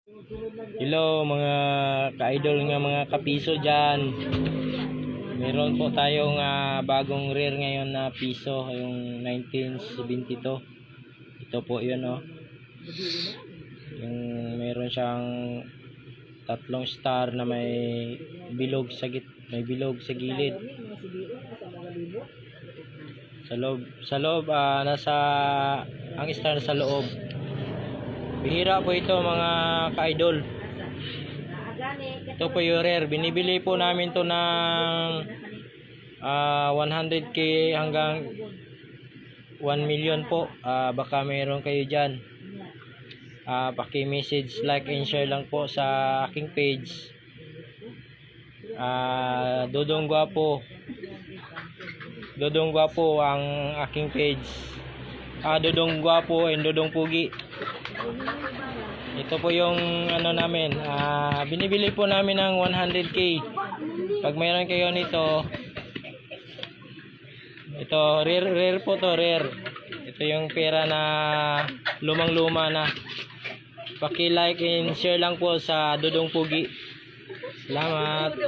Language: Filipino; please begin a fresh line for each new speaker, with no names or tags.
Hello mga ka-idol nga mga kapiso dyan. Meron po tayong bagong rare ngayon na piso, yung 1972. Ito po yun, oh. Yung meron siyang tatlong star na may bilog sa gilid. Sa loob nasa ang star sa loob. Bihira po ito mga ka-idol. Ito po yung rare. Binibili po namin to ng 100k hanggang 1 million po. Baka meron kayo dyan. Paki-message, like and share lang po sa aking page. Dodong Guapo ang aking page. Dodong Guapo and Dodong Pugi. Ito po yung ano namin, binibili po namin ng 100k. Pag mayroon kayo nito, ito rare po to, rare. Ito yung pera na lumang-luma na. Paki-like and share lang po sa Dodong Pugi. Salamat.